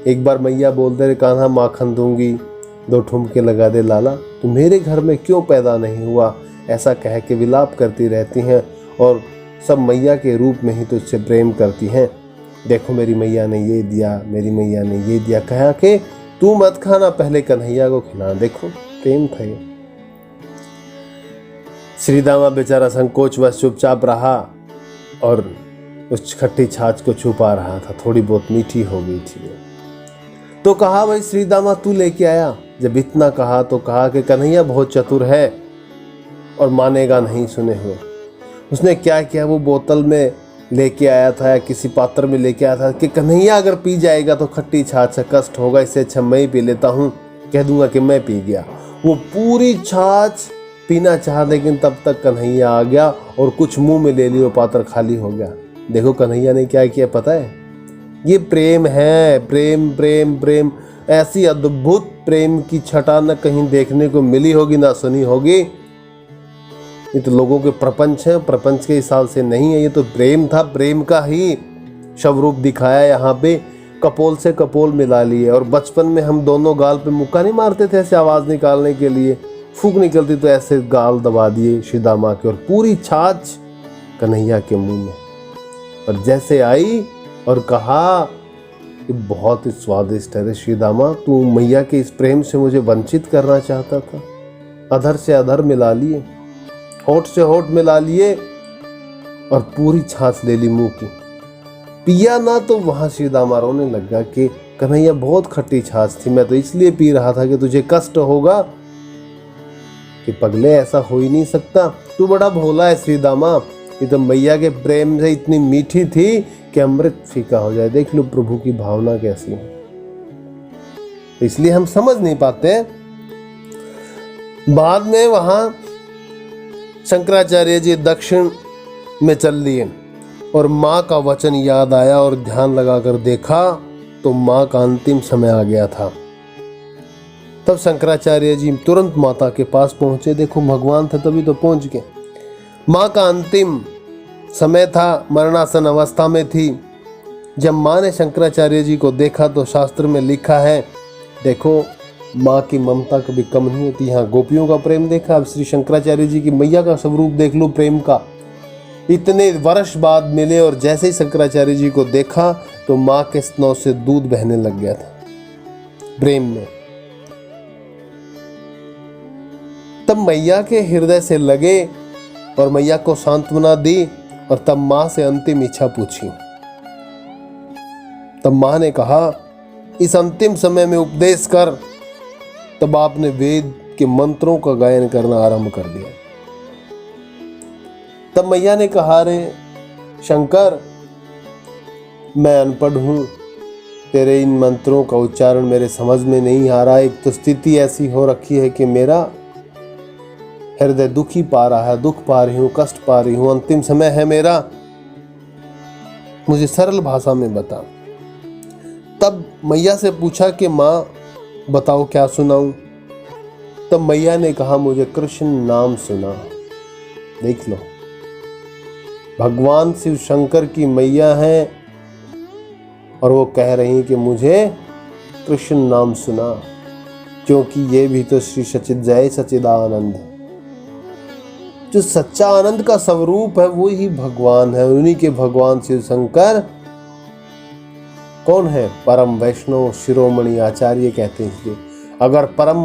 एक बार मैया बोल दे कान्हा माखन दूंगी, दो ठुमके लगा दे लाला, तो मेरे घर में क्यों पैदा नहीं हुआ, ऐसा कह के विलाप करती रहती हैं और सब मैया के रूप में ही तुझसे प्रेम करती हैं। देखो मेरी मैया ने ये दिया, मेरी मैया ने ये दिया, कहा कि तू मत खाना, पहले कन्हैया को खिला। देखो प्रेम था ये। श्री दामा बेचारा संकोच वश चुपचाप रहा और उस खट्टी छाछ को छुपा रहा था, थोड़ी बहुत मीठी हो गई थी। तो कहा भाई श्री दामा तू लेके आया। जब इतना कहा तो कहा कि कन्हैया बहुत चतुर है और मानेगा नहीं सुने हुए। उसने क्या किया, वो बोतल में लेके आया था या किसी पात्र में लेके आया था कि कन्हैया अगर पी जाएगा तो खट्टी छाछ से कष्ट होगा, इससे अच्छा मैं ही पी लेता हूँ। कह दूंगा कि मैं पी गया। वो पूरी छाछ पीना चाहा, लेकिन तब तक कन्हैया आ गया और कुछ मुंह में ले लिया, पात्र खाली हो गया। देखो कन्हैया ने क्या किया पता है? ये प्रेम है, प्रेम प्रेम प्रेम। ऐसी अद्भुत प्रेम की छटा न कहीं देखने को मिली होगी ना सुनी होगी। ये तो लोगों के प्रपंच है, प्रपंच के हिसाब से नहीं है। ये तो प्रेम था, प्रेम का ही शवरूप दिखाया यहाँ पे। कपोल से कपोल मिला लिए। और बचपन में हम दोनों गाल पे मुक्का नहीं मारते थे ऐसे आवाज निकालने के लिए, फूंक निकलती तो ऐसे गाल दबा दिए सीदामा के, और पूरी छाछ कन्हैया के मुंह में। और जैसे आई और कहा कि बहुत ही स्वादिष्ट है रे सीदामा, तू मैया के इस प्रेम से मुझे वंचित करना चाहता था। अधर से अधर मिला लिए, होठ से होठ मिला लिए और पूरी छाछ ले ली मुंह की। पिया ना तो वहां सीदामा रोने लग गया कि कन्हैया बहुत खट्टी छाछ थी, मैं तो इसलिए पी रहा था कि तुझे कष्ट होगा। कि पगले ऐसा हो ही नहीं सकता, तू बड़ा भोला है सीदामा। ये तो मैया के प्रेम से इतनी मीठी थी कि अमृत फीका हो जाए। देख लो प्रभु की भावना कैसी है, इसलिए हम समझ नहीं पाते। बाद में वहां शंकराचार्य जी दक्षिण में चल लिए और माँ का वचन याद आया और ध्यान लगाकर देखा तो माँ का अंतिम समय आ गया था। तब शंकराचार्य जी तुरंत माता के पास पहुंचे। देखो भगवान थे तभी तो पहुंच गए। माँ का अंतिम समय था, मरणासन अवस्था में थी। जब माँ ने शंकराचार्य जी को देखा तो शास्त्र में लिखा है, देखो माँ की ममता कभी कम नहीं होती। यहाँ गोपियों का प्रेम देखा, अब श्री शंकराचार्य जी की मैया का स्वरूप देख लो प्रेम का। इतने वर्ष बाद मिले और जैसे ही शंकराचार्य जी को देखा तो माँ के स्तनों से दूध बहने लग गया था प्रेम में। तब मैया के हृदय से लगे और मैया को सांत्वना दी और तब माँ से अंतिम इच्छा पूछी। तब माँ ने कहा, इस अंतिम समय में उपदेश कर। तब आपने वेद के मंत्रों का गायन करना आरंभ कर दिया। तब मैया ने कहा, रे शंकर, मैं अनपढ़ हूं, तेरे इन मंत्रों का उच्चारण मेरे समझ में नहीं आ रहा। एक तो स्थिति ऐसी हो रखी है कि मेरा हृदय दुखी पा रहा है, दुख पा रही हूँ, कष्ट पा रही हूँ, अंतिम समय है मेरा, मुझे सरल भाषा में बता। तब मैया से पूछा कि माँ बताओ क्या सुनाऊं। तब मैया ने कहा, मुझे कृष्ण नाम सुना। देख लो, भगवान शिव शंकर की मैया है और वो कह रही कि मुझे कृष्ण नाम सुना, क्योंकि ये भी तो श्री सचिद जय सचिदानंद, जो सच्चा आनंद का स्वरूप है वो ही भगवान है। उन्हीं के भगवान शिव शंकर कौन है? परम वैष्णव शिरोमणि आचार्य कहते हैं। इसलिए अगर परम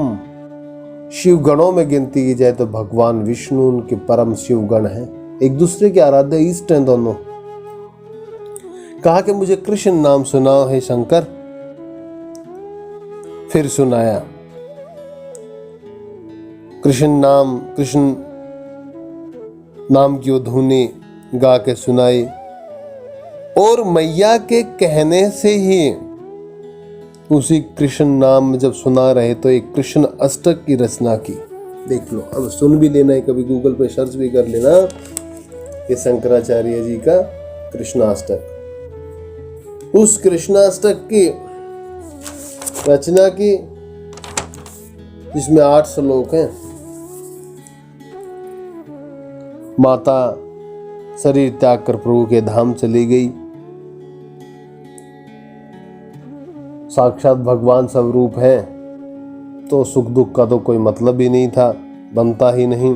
शिव गणों में गिनती की जाए तो भगवान विष्णु उनके परम शिव गण हैं, एक दूसरे के आराध्य इष्ट हैं दोनों। कहा कि मुझे कृष्ण नाम सुनाओ हे शंकर। फिर सुनाया कृष्ण नाम की वो धुनी गा के सुनाई और मैया के कहने से ही उसी कृष्ण नाम जब सुना रहे तो एक कृष्ण अष्टक की रचना की। देख लो, अब सुन भी लेना है, कभी गूगल पे सर्च भी कर लेना कि शंकराचार्य जी का कृष्णाष्टक। उस कृष्णाष्टक की रचना की जिसमें 8 श्लोक हैं। माता शरीर त्याग कर प्रभु के धाम चली गई। साक्षात भगवान स्वरूप है तो सुख दुख का तो कोई मतलब ही नहीं था, बनता ही नहीं।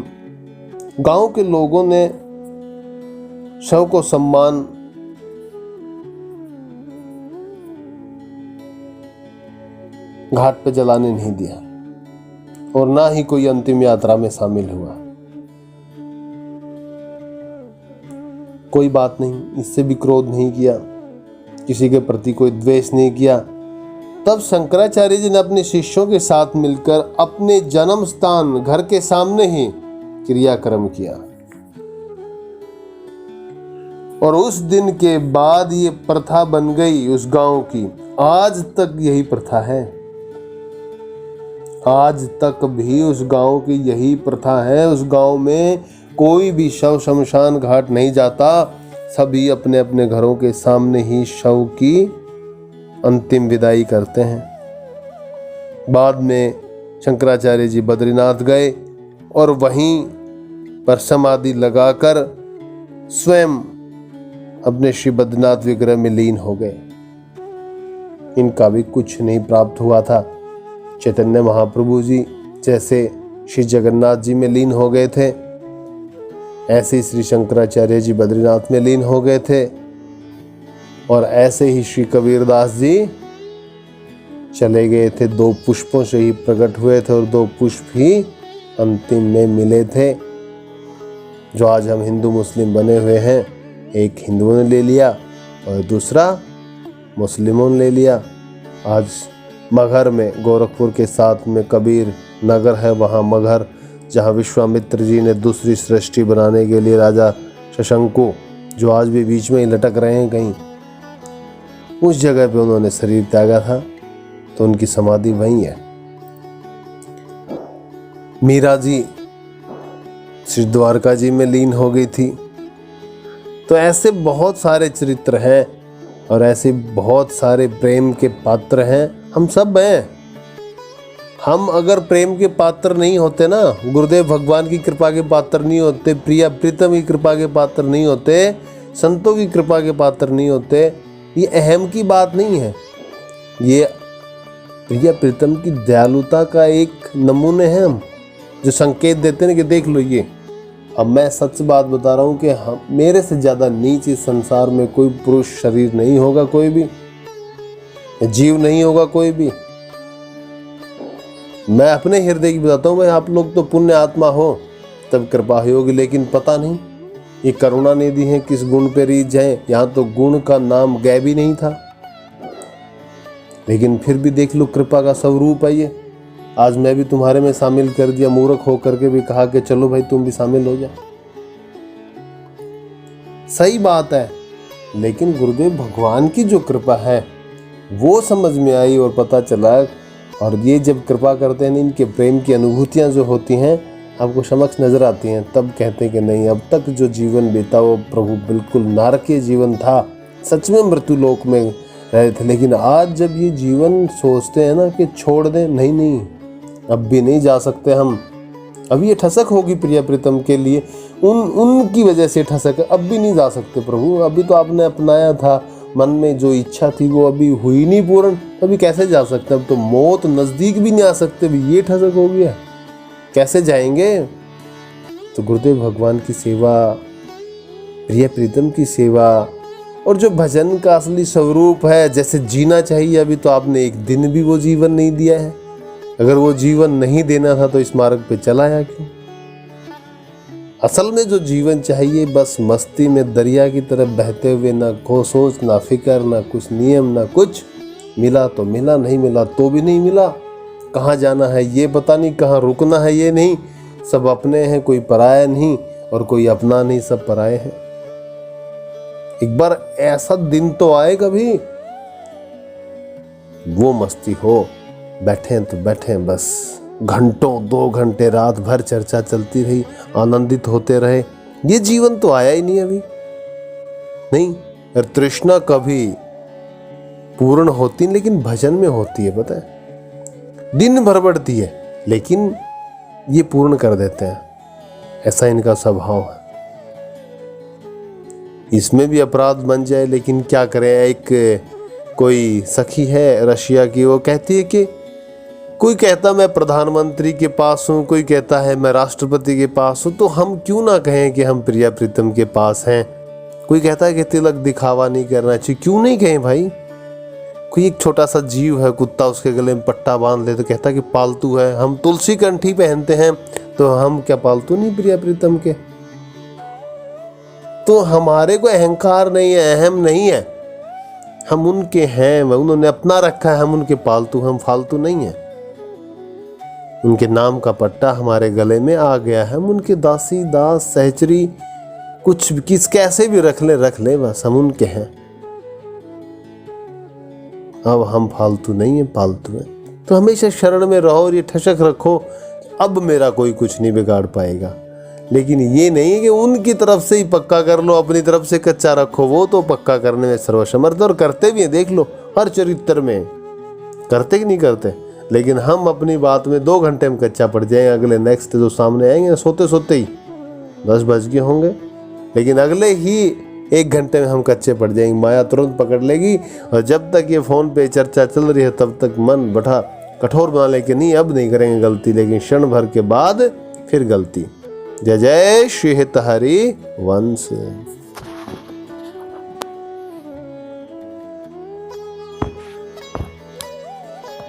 गांव के लोगों ने शव को सम्मान घाट पे जलाने नहीं दिया और ना ही कोई अंतिम यात्रा में शामिल हुआ। कोई बात नहीं, इससे भी क्रोध नहीं किया, किसी के प्रति कोई द्वेष नहीं किया। तब शंकराचार्य जी ने अपने शिष्यों के साथ मिलकर अपने जन्म स्थान घर के सामने ही क्रियाक्रम किया और उस दिन के बाद ये प्रथा बन गई उस गांव की। आज तक यही प्रथा है। आज तक भी उस गांव की यही प्रथा है। उस गांव में कोई भी शव शमशान घाट नहीं जाता, सभी अपने अपने घरों के सामने ही शव की अंतिम विदाई करते हैं। बाद में शंकराचार्य जी बद्रीनाथ गए और वहीं पर समाधि लगाकर स्वयं अपने श्री बद्रीनाथ विग्रह में लीन हो गए। इनका भी कुछ नहीं प्राप्त हुआ था। चैतन्य महाप्रभु जी जैसे श्री जगन्नाथ जी में लीन हो गए थे, ऐसे ही श्री शंकराचार्य जी बद्रीनाथ में लीन हो गए थे, और ऐसे ही श्री कबीरदास जी चले गए थे। 2 पुष्पों से ही प्रकट हुए थे और 2 पुष्प ही अंतिम में मिले थे। जो आज हम हिंदू मुस्लिम बने हुए हैं, एक हिंदुओं ने ले लिया और दूसरा मुस्लिमों ने ले लिया। आज मगहर में, गोरखपुर के साथ में कबीर नगर है, वहाँ मगहर, जहाँ विश्वामित्र जी ने दूसरी सृष्टि बनाने के लिए राजा शशंकु, जो आज भी बीच में ही लटक रहे हैं कहीं, उस जगह पे उन्होंने शरीर त्यागा था, तो उनकी समाधि वहीं है। मीरा जी श्री द्वारका जी में लीन हो गई थी। तो ऐसे बहुत सारे चरित्र हैं और ऐसे बहुत सारे प्रेम के पात्र हैं। हम सब हैं। हम अगर प्रेम के पात्र नहीं होते ना, गुरुदेव भगवान की कृपा के पात्र नहीं होते, प्रिया प्रीतम की कृपा के पात्र नहीं होते, संतों की कृपा के पात्र नहीं होते, ये अहम की बात नहीं है। ये प्रिया प्रीतम की दयालुता का एक नमूने हैं हम, जो संकेत देते हैं कि देख लो ये। अब मैं सच बात बता रहा हूँ कि हम, मेरे से ज़्यादा नीच इस संसार में कोई पुरुष शरीर नहीं होगा, कोई भी जीव नहीं होगा, कोई भी। मैं अपने हृदय की बताता हूँ भाई, आप लोग तो पुण्य आत्मा हो तब कृपा होगी, लेकिन पता नहीं ये करुणा निधि है किस गुण पे रीझ है। यहाँ तो गुण का नाम गए भी नहीं था, लेकिन फिर भी देख लो कृपा का स्वरूप है ये। आज मैं भी तुम्हारे में शामिल कर दिया, मूर्ख हो करके भी कहा कि चलो भाई तुम भी शामिल हो जाओ। सही बात है, लेकिन गुरुदेव भगवान की जो कृपा है वो समझ में आई और पता चला। और ये जब कृपा करते हैं, इनके प्रेम की अनुभूतियां जो होती हैं आपको समक्ष नजर आती हैं, तब कहते हैं कि नहीं, अब तक जो जीवन बीता वो प्रभु बिल्कुल नारकीय जीवन था, सच में मृत्यु लोक में रहे थे। लेकिन आज जब ये जीवन सोचते हैं ना कि छोड़ दें, नहीं, अब भी नहीं जा सकते हम। अब ये ठसक होगी प्रिया प्रीतम के लिए, उनकी वजह से ठसक है। अब भी नहीं जा सकते प्रभु, अभी तो आपने अपनाया था, मन में जो इच्छा थी वो अभी हुई नहीं पूर्ण, अभी कैसे जा सकते? अब तो मौत नज़दीक भी नहीं आ सकते, अभी ये ठसक हो गया, कैसे जाएंगे? तो गुरुदेव भगवान की सेवा, प्रिय प्रीतम की सेवा, और जो भजन का असली स्वरूप है, जैसे जीना चाहिए, अभी तो आपने एक दिन भी वो जीवन नहीं दिया है। अगर वो जीवन नहीं देना था तो इस मार्ग पे चलाया क्यों? असल में जो जीवन चाहिए, बस मस्ती में दरिया की तरफ बहते हुए, ना को सोच, ना फिक्र, ना कुछ नियम, ना कुछ। मिला तो मिला, नहीं मिला तो भी नहीं मिला। कहाँ जाना है ये पता नहीं, कहाँ रुकना है ये नहीं। सब अपने हैं, कोई पराया नहीं, और कोई अपना नहीं, सब पराए हैं। एक बार ऐसा दिन तो आए कभी, वो मस्ती हो, बैठे तो बैठे, बस घंटों 2 घंटे रात भर चर्चा चलती रही, आनंदित होते रहे। ये जीवन तो आया ही नहीं अभी, नहीं। और तृष्णा कभी पूर्ण होती, लेकिन भजन में होती है, पता है। दिन भर बढ़ती है, लेकिन ये पूर्ण कर देते हैं, ऐसा इनका स्वभाव है। इसमें भी अपराध बन जाए, लेकिन क्या करें। एक कोई सखी है रशिया की, वो कहती है कि कोई कहता मैं प्रधानमंत्री के पास हूँ, कोई कहता है मैं राष्ट्रपति के पास हूँ, तो हम क्यों ना कहें कि हम प्रिया प्रीतम के पास हैं। कोई कहता है कि तिलक दिखावा नहीं करना चाहिए, क्यों नहीं कहें भाई। कोई एक छोटा सा जीव है कुत्ता, उसके गले में पट्टा बांध ले तो कहता है कि पालतू है। हम तुलसी कंठी पहनते हैं, तो हम क्या पालतू नहीं प्रिया प्रीतम के? तो हमारे को अहंकार नहीं है, अहम नहीं है, हम उनके हैं, उन्होंने अपना रखा है, हम उनके पालतू, हम फालतू नहीं है। उनके नाम का पट्टा हमारे गले में आ गया है, हम उनके दासी, दास, सहचरी, कुछ किस कैसे भी रख ले, बस हम उनके हैं। अब हम फालतू नहीं है, पालतू हैं। तो हमेशा शरण में रहो और ये ठसक रखो, अब मेरा कोई कुछ नहीं बिगाड़ पाएगा। लेकिन ये नहीं कि उनकी तरफ से ही पक्का कर लो, अपनी तरफ से कच्चा रखो। वो तो पक्का करने में सर्वसमर्थ और करते भी हैं, देख लो हर चरित्र में करते कि नहीं करते। लेकिन हम अपनी बात में 2 घंटे में कच्चा पड़ जाएंगे, अगले नेक्स्ट जो सामने आएंगे सोते सोते ही 10 बज गए होंगे, लेकिन अगले ही 1 घंटे में हम कच्चे पड़ जाएंगे। माया तुरंत पकड़ लेगी और जब तक ये फ़ोन पे चर्चा चल रही है तब तक मन बैठा कठोर बना ले कि नहीं अब नहीं करेंगे गलती, लेकिन क्षण भर के बाद फिर गलती। जय जय श्री हित हरि वंश।